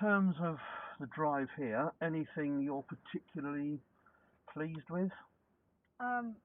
terms of the drive here, anything you're particularly pleased with? Um,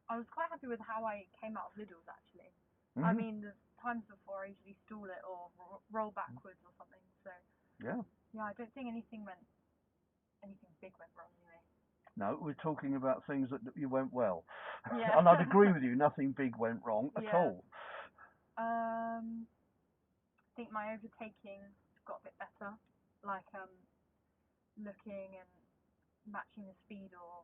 I was quite happy with how I came out of Lidl's actually. I Mhm. mean, the times before I usually stall it or roll backwards or something. So Yeah. yeah, I don't think anything big went wrong anyway. No, we're talking about things that you went well. Yeah. And I'd agree with you, nothing big went wrong at Yeah. all. I think my overtaking got a bit better, like looking and matching the speed or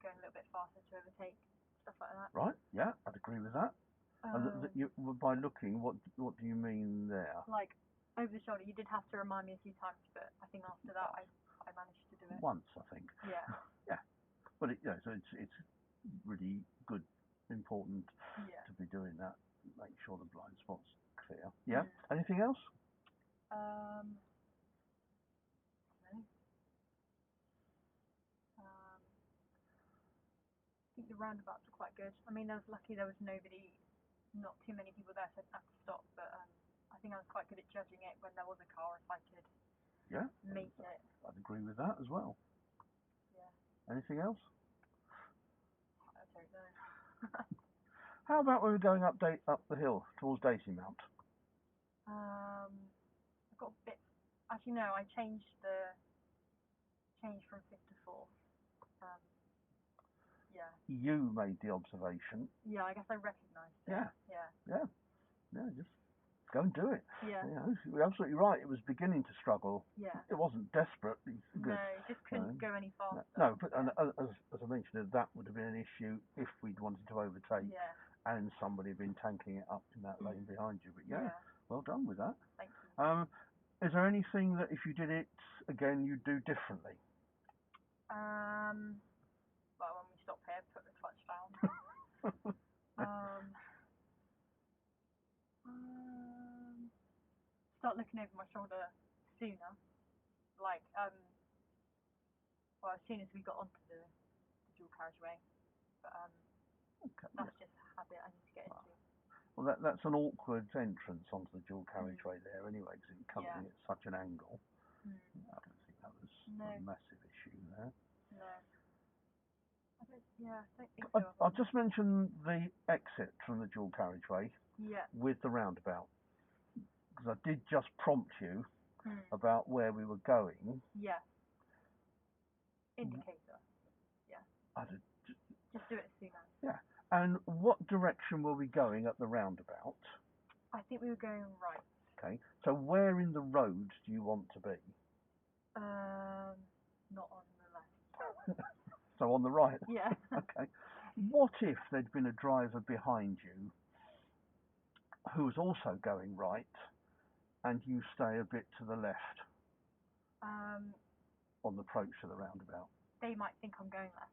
going a little bit faster to overtake, stuff like that. Right? Yeah, I'd agree with that. And Um, by looking, what do you mean there? like over the shoulder, you did have to remind me a few times, but I think after that I managed to do it. Once, I think. Yeah. Yeah, but so it's really good, important Yeah. to be doing that. Make sure the blind spot's clear. Yeah. Mm. Anything else? Um, no. I think the roundabouts were quite good. I mean, I was lucky there was nobody, not too many people there, so I didn't have to stop. But I think I was quite good at judging it when there was a car if I could Yeah, make it. I'd agree with that as well. Yeah. Anything else? I don't know. How about when we're going up the hill towards Daisy Mount? I got a bit. Actually, no. I changed from fifth to fourth. Um, yeah. You made the observation. Yeah. I guess I recognised it. Yeah. Yeah. Yeah. Yeah. Just go and do it. Yeah. You're absolutely right. It was beginning to struggle. Yeah. It wasn't desperate. No, just couldn't go any faster. No, but yeah. as I mentioned, that would have been an issue if we'd wanted to overtake Yeah. and somebody had been tanking it up in that lane behind you. But yeah, well done with that. Thank you. Is there anything that if you did it again, you'd do differently? Well, when we stop here, put the clutch down. Start looking over my shoulder sooner. Like, well, as soon as we got onto the dual carriageway. But Okay, that's just a habit I need to get into. Well, that's an awkward entrance onto the dual carriageway there anyway, because it's coming at such an angle. I don't think that was a massive issue there. No. I don't think so. I'll just mention the exit from the dual carriageway with the roundabout, because I did just prompt you about where we were going. Yeah. Indicator. Yeah. Just do it as soon as. Yeah. And what direction were we going at the roundabout? I think we were going right. Okay. So where in the road do you want to be? Not on the left. So on the right? Yeah. Okay. What if there'd been a driver behind you who was also going right and you stay a bit to the left on the approach to the roundabout? They might think I'm going left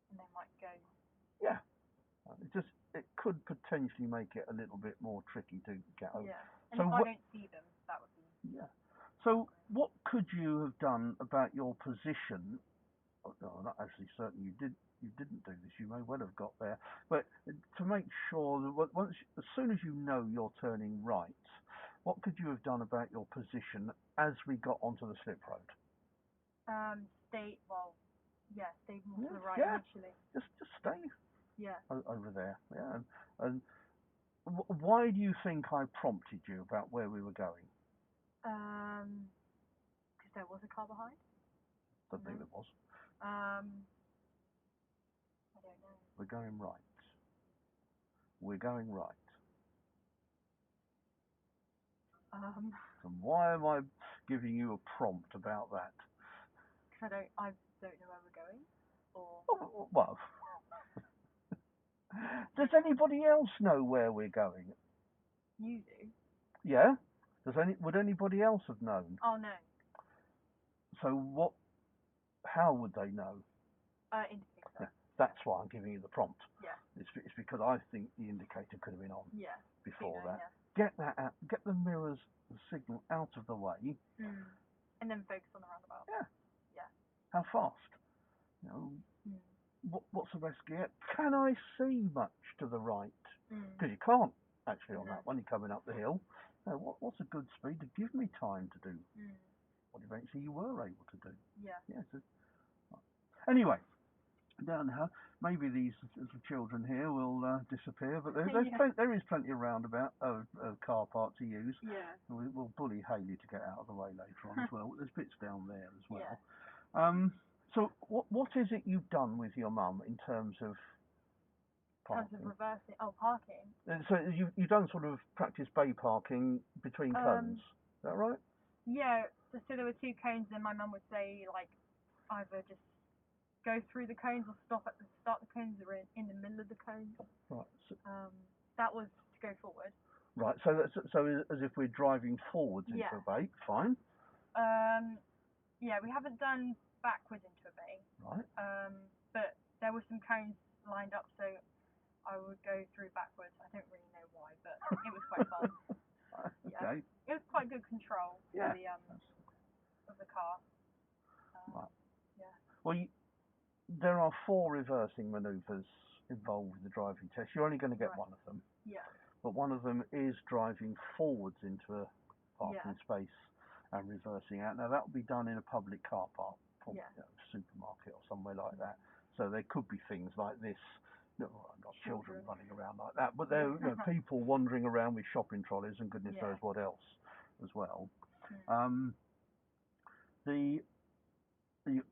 and they might go. Yeah. It could potentially make it a little bit more tricky to get over. Yeah. And so if I don't see them, that would be. Yeah. So what could you have done about your position? Oh, not actually certain you didn't do this. You may well have got there, but to make sure that as soon as you know you're turning right, what could you have done about your position as we got onto the slip road? Stay more to the right initially. Just stay. Yeah. Over there. Yeah. And why do you think I prompted you about where we were going? Because there was a car behind. Don't think there was. I don't know. We're going right. We're going right. And why am I giving you a prompt about that? Because I don't know where we're going. Or. Oh, well. Does anybody else know where we're going? You do. Yeah. Would anybody else have known? Oh no. So how would they know? Indicator. Yeah, that's why I'm giving you the prompt. Yeah. It's because I think the indicator could have been on. Yeah. Before that. Yeah. Get that out. Get the mirrors, the signal out of the way. And then focus on the roundabout. Yeah. Yeah. How fast? What's the best gear? Can I see much to the right? Because you can't actually on that one. You're coming up the hill. know, what's a good speed to give me time to do Mm. what eventually you were able to do. Yeah. Yes. Anyway, down here, maybe these little children here will disappear, but there is plenty around about of car park to use. Yeah. We'll bully Hayley to get out of the way later on as well. There's bits down there as well. Yeah. So what is it you've done with your mum in terms of parking? In terms of reversing, parking. So you've done sort of practice bay parking between cones. Is that right? Yeah. So there were 2 cones, and my mum would say like either just go through the cones or stop at the start of the cones or in the middle of the cones. Right. So, that was to go forward. Right. So as if we're driving forwards into a bay. Fine. Yeah, we haven't done backwards into a bay. Right. But there were some cones lined up, so I would go through backwards. I don't really know why, but it was quite fun. Okay. Yeah. It was quite good control for the of the car. Right. Yeah. Well, there are 4 reversing manoeuvres involved with the driving test. You're only going to get one of them. Yeah. But one of them is driving forwards into a parking space and reversing out. Now that will be done in a public car park, probably supermarket or somewhere like that. So there could be things like this. No, not children running around like that, but there are people wandering around with shopping trolleys and goodness knows what else as well.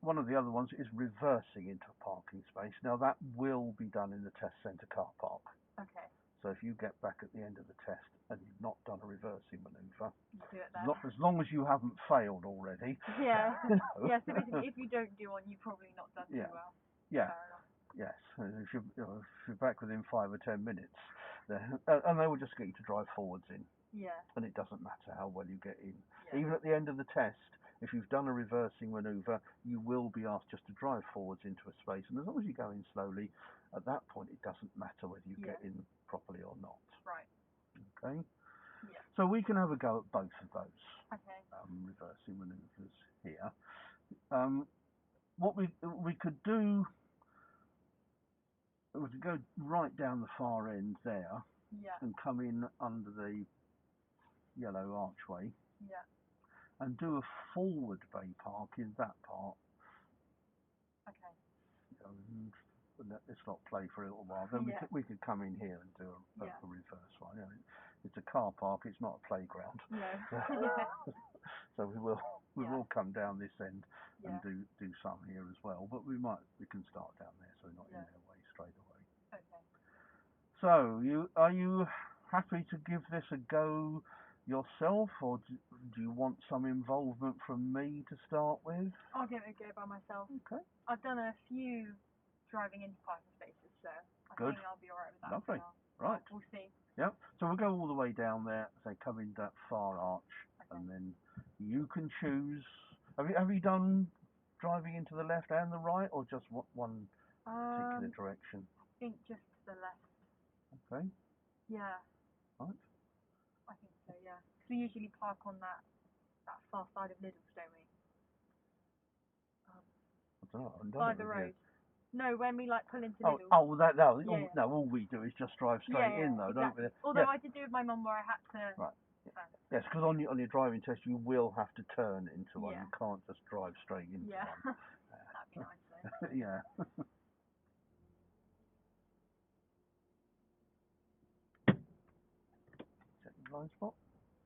One of the other ones is reversing into a parking space. Now that will be done in the test centre car park. Okay. So if you get back at the end of the test and you've not done a reversing manoeuvre, do it then. as long as you haven't failed already. Yeah. Yeah. So basically, if you don't do one, you've probably not done too well. Yeah. Fair enough. Yes. If you're back within 5 or 10 minutes, and they will just get you to drive forwards in. Yeah. And it doesn't matter how well you get in. Yeah. Even at the end of the test, if you've done a reversing manoeuvre, you will be asked just to drive forwards into a space. And as long as you go in slowly, at that point it doesn't matter whether you get in properly or not. Right. Okay? Yeah. So we can have a go at both of those Okay. reversing manoeuvres here. What we could do, we could go right down the far end there and come in under the yellow archway. Yeah. And do a forward bay park in that part. Okay. And let this lot play for a little while. Then we could come in here and do a reverse one. You know, it's a car park. It's not a playground. No. So we will come down this end and do some here as well. But we can start down there, so we're not in their way straight away. Okay. So are you happy to give this a go yourself, or do you want some involvement from me to start with? I'll give it a go by myself. Okay. I've done a few driving into parking spaces, so I think I'll be alright with that. Lovely. Right. We'll see. Yep. So we'll go all the way down there, say come in that far arch, and then you can choose. Have you done driving into the left and the right, or just one particular direction? I think just to the left. Okay. Yeah. Right. I think so, yeah. Because we usually park on that far side of Lidl's, don't we? I don't know. I haven't done by it the with road. you. No, when we like pull into Lidl. No, all we do is just drive straight in, though, exactly. don't we? Although I did do with my mum where I had to. Right. Yes, because on your driving test you will have to turn into one. Yeah. You can't just drive straight into one. That'd be nice though. Yeah. Second blind spot?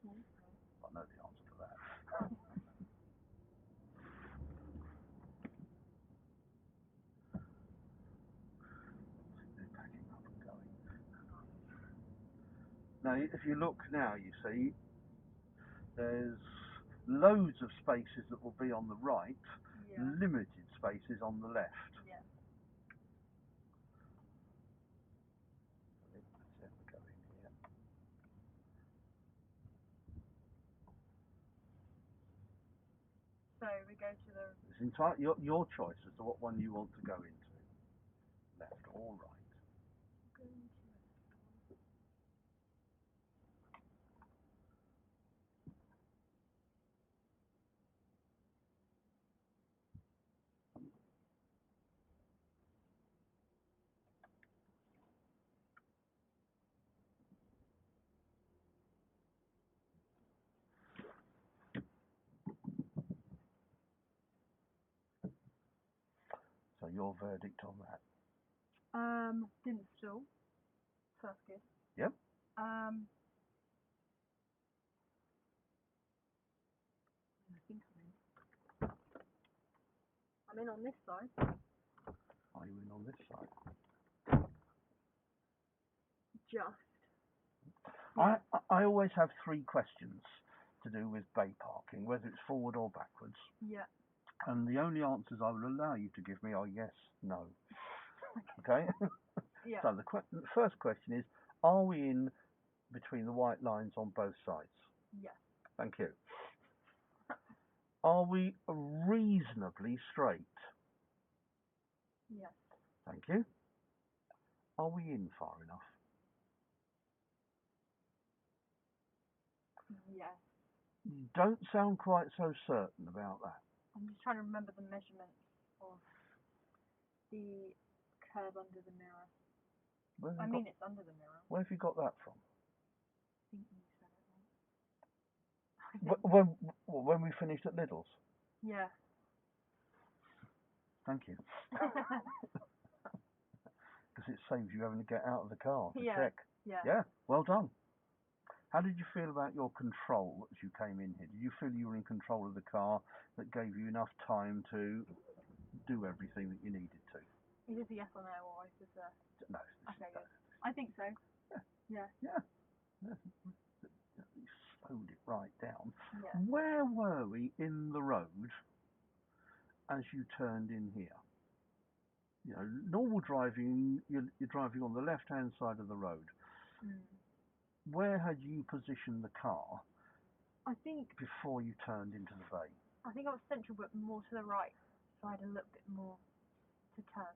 I know the answer to that. They're packing up and going. Now, if you look now, you see, there's loads of spaces that will be on the right, limited spaces on the left. Yeah. Let's go in here. So we go to the. It's entirely your choice as to what one you want to go into, left or right. your verdict on that? Didn't stall. So that's good. Yep. I think I'm in on this side. Are you in on this side? Just. I always have 3 questions to do with bay parking, whether it's forward or backwards. Yeah. And the only answers I will allow you to give me are yes, no. Okay? Yeah. So the first question is, are we in between the white lines on both sides? Yes. Thank you. Are we reasonably straight? Yes. Thank you. Are we in far enough? Yes. You don't sound quite so certain about that. I'm just trying to remember the measurements of the curve under the mirror. It's under the mirror. Where have you got that from? I think you said it right. When we finished at Lidl's? Yeah. Thank you. Because it saves you having to get out of the car to Yeah. check. Yeah. Yeah, well done. How did you feel about your control as you came in here? Did you feel you were in control of the car that gave you enough time to do everything that you needed to? Is this a yes or no, or is this a... No. Okay, good. I think so. Yeah. Yeah. You slowed it right down. Yeah. Where were we in the road as you turned in here? You know, normal driving, you're driving on the left-hand side of the road. Mm. Where had you positioned the car I think before you turned into the bay? I think I was central, but more to the right, so I had a little bit more to turn.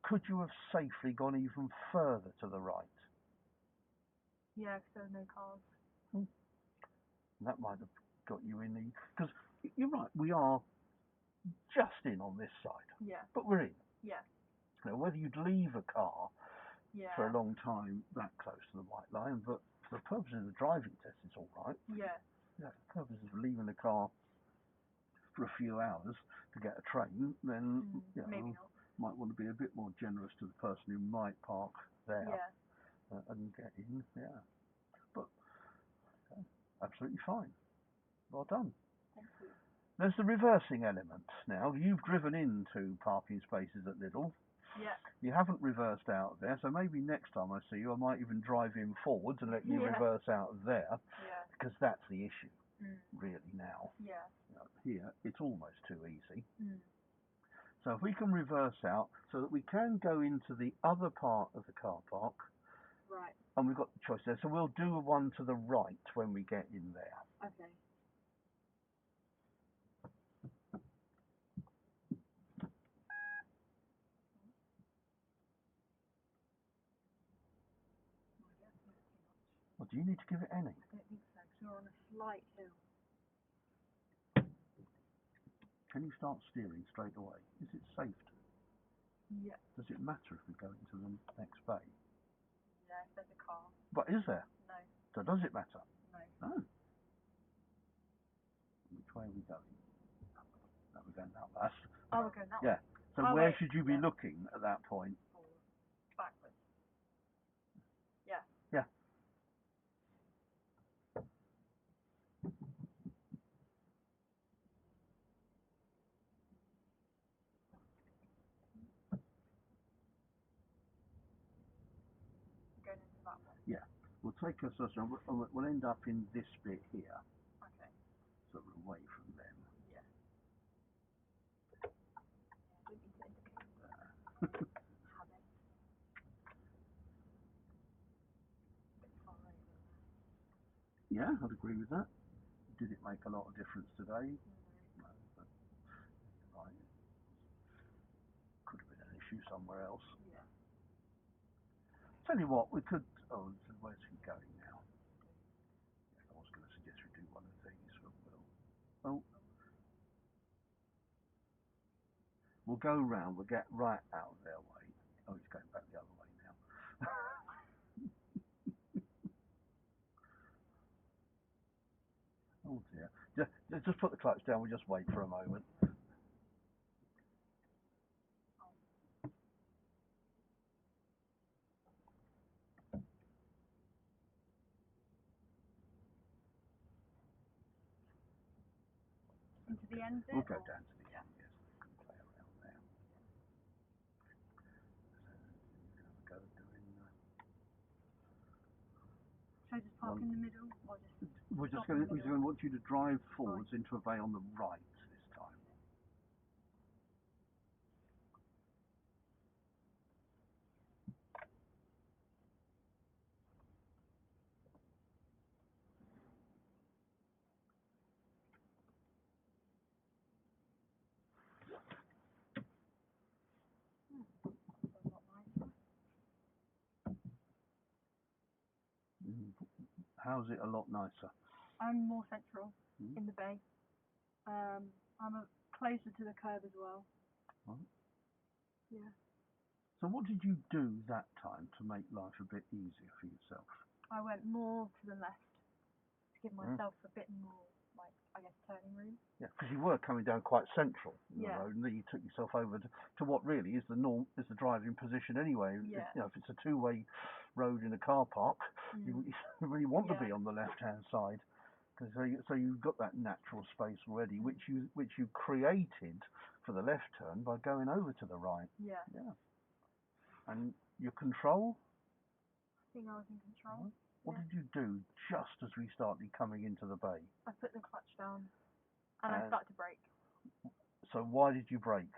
Could you have safely gone even further to the right? Yeah, because there were no cars. That might have got you in the... Because you're right, we are just in on this side. Yeah. But we're in. Yeah. You know, whether you'd leave a car Yeah. for a long time that close to the white line, but for the purposes of the driving test, it's all right. Yeah. Yeah, for the purposes of leaving the car for a few hours to get a train, then maybe not. Might want to be a bit more generous to the person who might park there Yeah. and get in. Yeah, but absolutely fine. Well done. Thank you. There's the reversing element now. You've driven into parking spaces at Lidl. Yeah. You haven't reversed out there, so maybe next time I see you, I might even drive in forwards and let you reverse out of there. Yeah. Because that's the issue, really, now. Yeah. You know, here, it's almost too easy. Mm. So if we can reverse out so that we can go into the other part of the car park. Right. And we've got the choice there. So we'll do one to the right when we get in there. Okay. Well, do you need to give it any? I don't think so, because we're on a slight hill. Can you start steering straight away? Is it safe to? Yeah. Does it matter if we go into the next bay? Yeah, if there's a car. But is there? No. So does it matter? No. Oh. Which way are we going? No, we're going that way. Oh, we're going that way. Yeah. So where should you be looking at that point? Forward. Backwards. Yeah. Yeah. Going into that one. Yeah. We'll take us, we'll end up in this bit here. Okay. So we're away from them. Yeah. Don't need to indicate. Have it. A bit far over. Yeah, I'd agree with that. Did it make a lot of difference today? No, but right. Could have been an issue somewhere else. Yeah. Tell you what, we could. Oh, where's he going now? Yeah, I was going to suggest we do one of these, but we'll go round. We'll get right out of their way. Oh, he's going back the other way now. Oh dear. Just put the clutch down. We'll just wait for a moment. the end bit? We'll go or- down to the Yeah. end, yes. Play around there. So, you can have a go at doing. Should I just park in the middle or just? We're just Stop in going the to middle. want you to drive forwards into a bay on the right this time. A lot nicer. How's it a lot nicer? I'm more central Mm. in the bay. I'm closer to the curb as well. Right. Yeah. So what did you do that time to make life a bit easier for yourself? I went more to the left to give myself a bit more, like, I guess, turning room. Yeah, because you were coming down quite central in the Yeah. road, and then you took yourself over to what really is the driving position anyway. Yeah. You know, if it's a two-way road in a car park, you really want to Yeah. be on the left-hand side, because so you've got that natural space already, which you created for the left turn by going over to the right. Yeah. Yeah. And your control? I think I was in control. What Yeah. did you do just as we started coming into the bay? I put the clutch down and I And- started to brake So why did you brake?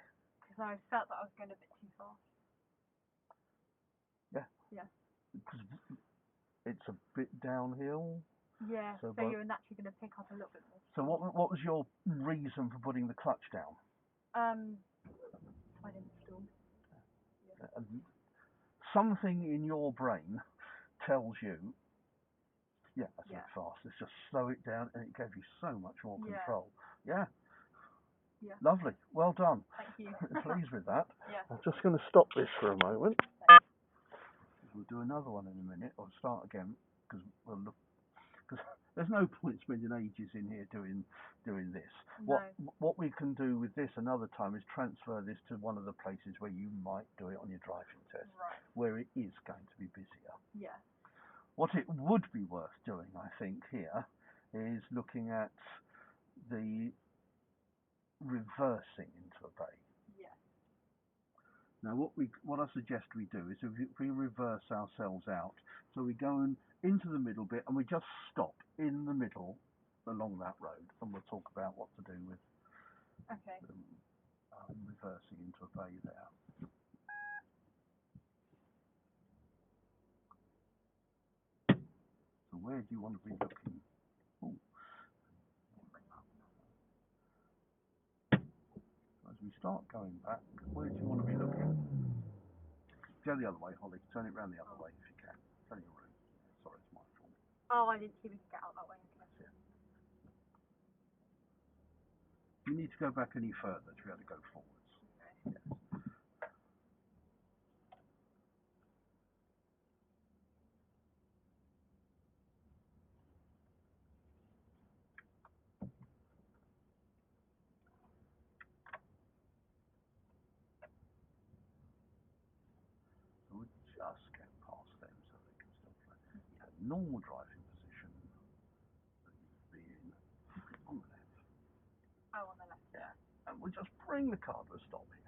because I felt that I was going a bit too fast. Yeah. Yeah. Because it's a bit downhill. Yeah. So So you're naturally going to pick up a little bit more. So what was your reason for putting the clutch down? I didn't stall. And something in your brain tells you, yeah, that's a bit fast. Let's just slow it down, and it gave you so much more Yeah. control. Yeah. Yeah. Lovely. Well done. Thank you. Pleased with that. Yeah. I'm just going to stop this for a moment. We'll do another one in a minute, or start again, because we'll look. Because there's no point spending ages in here doing this. No. What we can do with this another time is transfer this to one of the places where you might do it on your driving test, Right. where it is going to be busier. Yeah. What it would be worth doing, I think, here is looking at the reversing into a bay. Yeah. Now, what I suggest we do is if we reverse ourselves out, so we go into the middle bit and we just stop in the middle along that road, and we'll talk about what to do with Okay. reversing into a bay there. So where do you want to be looking? Ooh. As we start going back, where do you want to be looking? Go the other way, Holly. Turn it round the other way if you can. Turn your room. Sorry, it's my fault. Oh, I didn't see we could get out that way. Okay. Yeah. You need to go back any further to be able to go forwards. Okay. Yes. So we'll just get past them so they can still play. So normal driving position that you'd be in on the left. Oh, on the left. Yeah. And we'll just bring the car to a stop here.